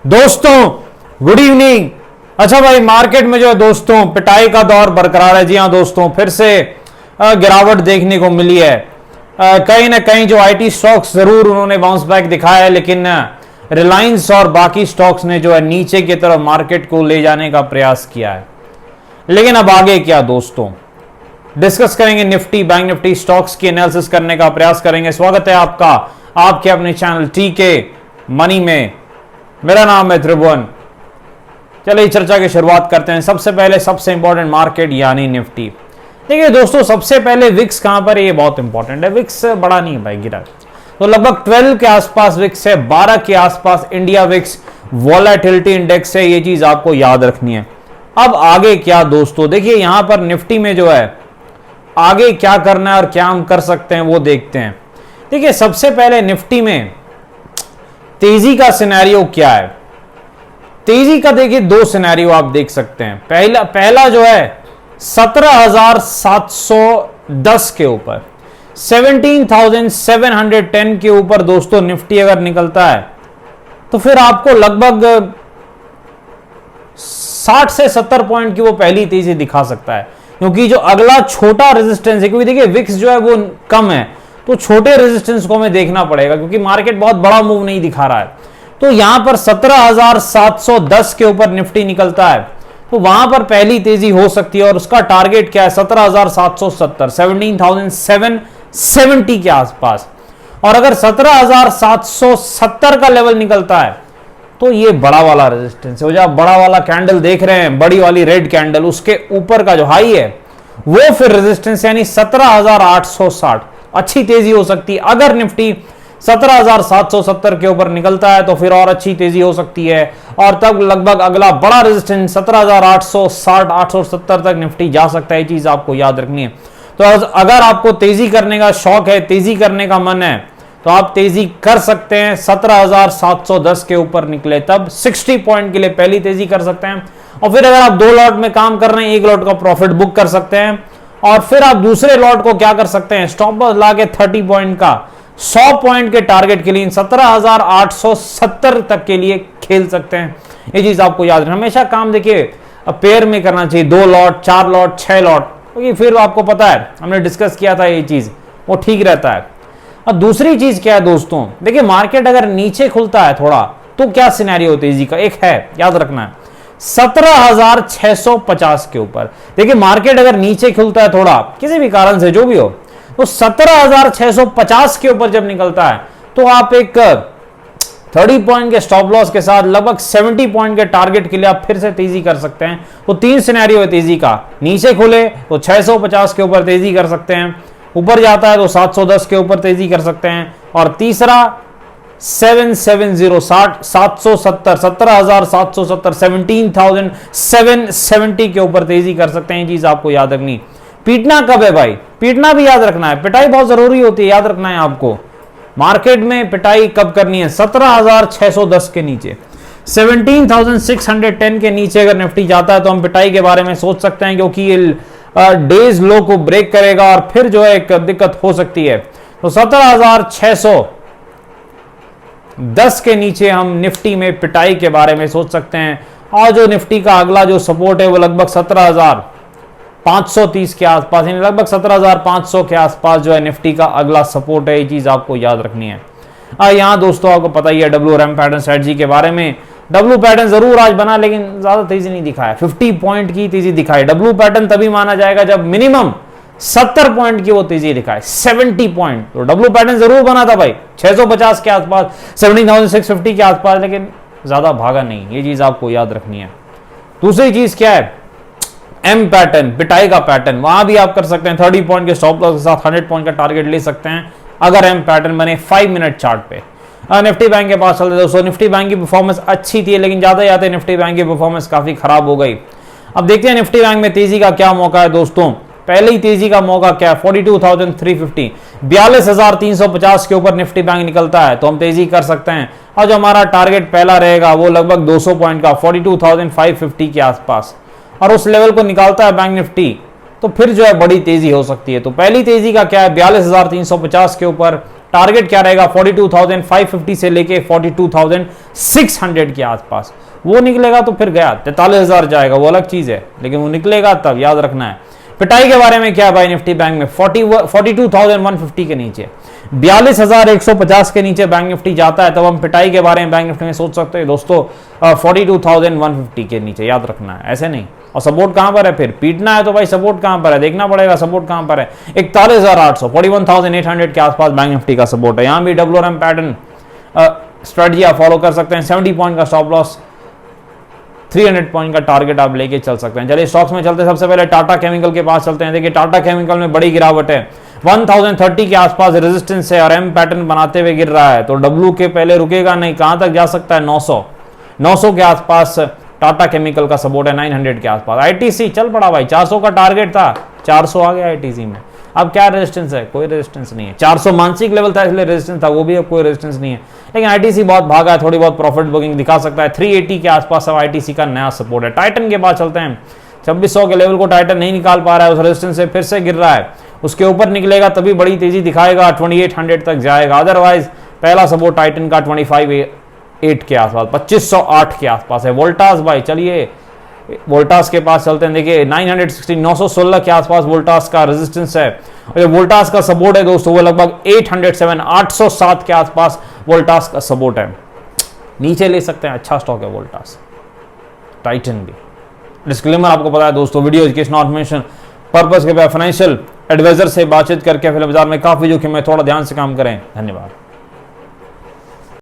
दोस्तों good evening. अच्छा भाई, मार्केट में जो है दोस्तों पिटाई का दौर बरकरार है। जी हाँ दोस्तों, फिर से गिरावट देखने को मिली है। कहीं ना कहीं जो आईटी स्टॉक्स जरूर उन्होंने बाउंस बैक दिखाया है, लेकिन रिलायंस और बाकी स्टॉक्स ने जो है नीचे की तरफ मार्केट को ले जाने का प्रयास किया है। लेकिन अब आगे क्या दोस्तों, डिस्कस करेंगे निफ्टी, बैंक निफ्टी स्टॉक्स की एनालिसिस करने का प्रयास करेंगे। स्वागत है आपका आपके अपने चैनल टीके मनी में। मेरा नाम है त्रिभुवन। चलिए चर्चा की शुरुआत करते हैं। सबसे पहले सबसे इंपॉर्टेंट मार्केट यानी निफ्टी। देखिए दोस्तों, सबसे पहले विक्स कहां पर है ये बहुत इंपॉर्टेंट है। विक्स बड़ा नहीं है भाई, गिरा तो लगभग 12 के आसपास विक्स है, 12 के आसपास इंडिया विक्स वॉलेटिलिटी इंडेक्स है। ये चीज आपको याद रखनी है। अब आगे क्या दोस्तों, देखिए यहां पर निफ्टी में जो है आगे क्या करना है और क्या हम कर सकते हैं वो देखते हैं। देखिए सबसे पहले निफ्टी में तेजी का सिनेरियो क्या है। तेजी का देखिए दो सिनेरियो आप देख सकते हैं। पहला जो है 17,710 के ऊपर, 17,710 के ऊपर दोस्तों निफ्टी अगर निकलता है तो फिर आपको लगभग 60 से 70 पॉइंट की वो पहली तेजी दिखा सकता है, क्योंकि जो अगला छोटा रेजिस्टेंस है, क्योंकि देखिए विक्स जो है वो कम है, तो छोटे रेजिस्टेंस को हमें देखना पड़ेगा, क्योंकि मार्केट बहुत बड़ा मूव नहीं दिखा रहा है। तो यहां पर 17,710 के ऊपर निफ्टी निकलता है तो वहां पर पहली तेजी हो सकती है, और उसका टारगेट क्या है 17,770, 17,770 के आसपास। और अगर 17,770 का लेवल निकलता है तो ये बड़ा वाला रेजिस्टेंस है। जो आप बड़ा वाला कैंडल देख रहे हैं, बड़ी वाली रेड कैंडल, उसके ऊपर का जो हाई है वो फिर रेजिस्टेंस यानी 17,860। अच्छी तेजी हो सकती है। अगर निफ्टी 17,770 के ऊपर निकलता है तो फिर और अच्छी तेजी हो सकती है, और तब लगभग अगला बड़ा रेजिस्टेंस 17,860 870 तक निफ्टी जा सकता है। ये चीज आपको याद रखनी है। तो अगर आपको तेजी करने का शौक है, तेजी करने का मन है, तो आप तेजी कर सकते हैं। 17,710 के ऊपर निकले तब 60 पॉइंट के लिए पहली तेजी कर सकते हैं, और फिर अगर आप 2 लॉट में काम कर रहे हैं, 1 लॉट का प्रॉफिट बुक कर सकते हैं, और फिर आप दूसरे लॉट को क्या कर सकते हैं, स्टॉप लॉस ला के 30 पॉइंट का 100 पॉइंट के टारगेट के लिए 17,870 तक के लिए खेल सकते हैं। ये चीज आपको याद रखना। हमेशा काम देखिए पेयर में करना चाहिए, 2 लॉट 4 लॉट 6 लॉट, क्योंकि फिर आपको पता है हमने डिस्कस किया था ये चीज, वो ठीक रहता है। अब दूसरी चीज क्या है दोस्तों, देखिए मार्केट अगर नीचे खुलता है थोड़ा तो क्या सिनेरियो तेजी का, एक है याद रखना है 17,650 के ऊपर। देखिए मार्केट अगर नीचे खुलता है थोड़ा किसी भी कारण से, जो भी हो, तो 17,650 के ऊपर जब निकलता है तो आप एक 30 पॉइंट के स्टॉप लॉस के साथ लगभग 70 पॉइंट के टारगेट के लिए आप फिर से तेजी कर सकते हैं। तो 3 सिनेरियो है तेजी का। नीचे खुले तो 650 के ऊपर तेजी कर सकते हैं, ऊपर जाता है तो 710 के ऊपर तेजी कर सकते हैं, और तीसरा 770 770 17,770 17,770 के ऊपर तेजी कर सकते हैं। ये चीज आपको याद रखनी। पीटना कब है भाई, पीटना भी याद रखना है। पिटाई बहुत जरूरी होती है, याद रखना है आपको। मार्केट में पिटाई कब करनी है, 17,610 के नीचे, 17,610 के नीचे अगर निफ्टी जाता है तो हम पिटाई के बारे में सोच सकते हैं, क्योंकि ये डेज लो को ब्रेक करेगा और फिर जो है एक दिक्कत हो सकती है। तो 17,610 के नीचे हम निफ्टी में पिटाई के बारे में सोच सकते हैं। और जो निफ्टी का अगला जो सपोर्ट है वो लगभग 17,530 के आसपास, यानी लगभग 17,500 के आसपास जो है निफ्टी का अगला सपोर्ट है। ये चीज आपको याद रखनी है। यहां दोस्तों आपको पता ही है WRM पैटर्न स्ट्रेटजी के बारे में। डब्ल्यू पैटर्न जरूर आज बना, लेकिन ज्यादा तेजी नहीं दिखाया। 50 पॉइंट की तेजी दिखाई। डब्ल्यू पैटर्न तभी माना जाएगा जब मिनिमम 70 पॉइंट की वो तेजी दिखाए, 70 पॉइंट। तो डब्ल्यू पैटर्न जरूर बना था भाई 650 के आसपास, 17,650 के आसपास, लेकिन ज्यादा भागा नहीं। ये चीज आपको याद रखनी है। दूसरी चीज क्या है, एम पैटर्न, पिटाई का पैटर्न, वहां भी आप कर सकते हैं। 30 पॉइंट के स्टॉप लॉस के साथ 100 पॉइंट का टारगेट ले सकते हैं अगर एम पैटर्न बने 5 मिनट चार्ट पे। निफ्टी बैंक के पास चलते दोस्तों। निफ्टी बैंक की परफॉर्मेंस अच्छी थी, लेकिन ज्यादा जाते निफ्टी बैंक की परफॉर्मेंस काफी खराब हो गई। अब देखते हैं निफ्टी बैंक में तेजी का क्या मौका है दोस्तों। पहले ही तेजी का मौका क्या है, 42,350, 42,350 के ऊपर निफ्टी बैंक निकलता है तो हम तेजी कर सकते हैं। और जो हमारा टारगेट पहला रहेगा वो लगभग 200 पॉइंट का 42,550 के आसपास, और उस लेवल को निकालता है बैंक निफ्टी तो फिर जो है बड़ी तेजी हो सकती है। तो पहली तेजी का क्या है, 42,350 के ऊपर टारगेट क्या रहेगा 42,550 से लेके 42,600 के आसपास। वो निकलेगा तो फिर गया 43,000 जाएगा, वो अलग चीज है, लेकिन वो निकलेगा तब, याद रखना है। पिटाई के बारे में क्या भाई निफ्टी बैंक में 42,150 के नीचे, 42,150 के नीचे बैंक निफ्टी जाता है, तब हम पिटाई के बारे में बैंक निफ्टी में सोच सकते हैं दोस्तों। 42,150 के नीचे याद रखना है, ऐसे नहीं। और सपोर्ट कहां पर है, फिर पीटना है तो भाई सपोर्ट कहां पर है, देखना पड़ेगा सपोर्ट कहां पर है। 41,800 41,800 के आसपास बैंक निफ्टी का सपोर्ट है। यहां भी WRM पैटर्न स्ट्रेटजी आप फॉलो कर सकते हैं। 70 पॉइंट का स्टॉप लॉस, 300 पॉइंट का टारगेट आप लेके चल सकते हैं। चलिए स्टॉक्स में चलते हैं, सबसे पहले टाटा केमिकल के पास चलते हैं। देखिए टाटा केमिकल में बड़ी गिरावट है, 1030 के आसपास रेजिस्टेंस है और एम पैटर्न बनाते हुए गिर रहा है, तो डब्ल्यू के पहले रुकेगा नहीं, कहां तक जा सकता है 900 के आसपास टाटा केमिकल का सपोर्ट है, 900 के आसपास। आईटीसी चल पड़ा भाई, 400 का टारगेट था, 400 आ गया आईटीसी में। अब क्या रेजिस्टेंस है, कोई रेजिस्टेंस नहीं है। 400 मानसिक लेवल था इसलिए रेजिस्टेंस था, वो भी अब कोई रेजिस्टेंस नहीं है। लेकिन आईटीसी बहुत भागा है, थोड़ी बहुत प्रॉफिट बुकिंग दिखा सकता है। 380 के आसपास अब आईटीसी का नया सपोर्ट है। टाइटन के पास चलते हैं, 2600 के लेवल को टाइटन नहीं निकाल पा रहा है, उस रेजिस्टेंस से फिर से गिर रहा है। उसके ऊपर निकलेगा तभी बड़ी तेजी दिखाएगा, 2800 तक जाएगा। अदरवाइज पहला सपोर्ट टाइटन का 25,800 के आसपास, 2508 के आसपास है। वोल्टास भाई चलिए वोल्टास के पास चलते हैं। देखिए 916 के आसपास वोल्टास का रेजिस्टेंस है, और वोल्टास का सपोर्ट है दोस्तों वो लगभग 807 807 के आसपास वोल्टास का सपोर्ट है। नीचे ले सकते हैं, अच्छा स्टॉक है वोल्टास, टाइटन भी। डिस्क्लेमर आपको पता है दोस्तों, वीडियो एजुकेशन और इन्फॉर्मेशन पर्पस के फाइनेंशियल एडवाइजर से बातचीत करके फिल्म बाजार में काफी जोखिम है, थोड़ा ध्यान से काम करें। धन्यवाद।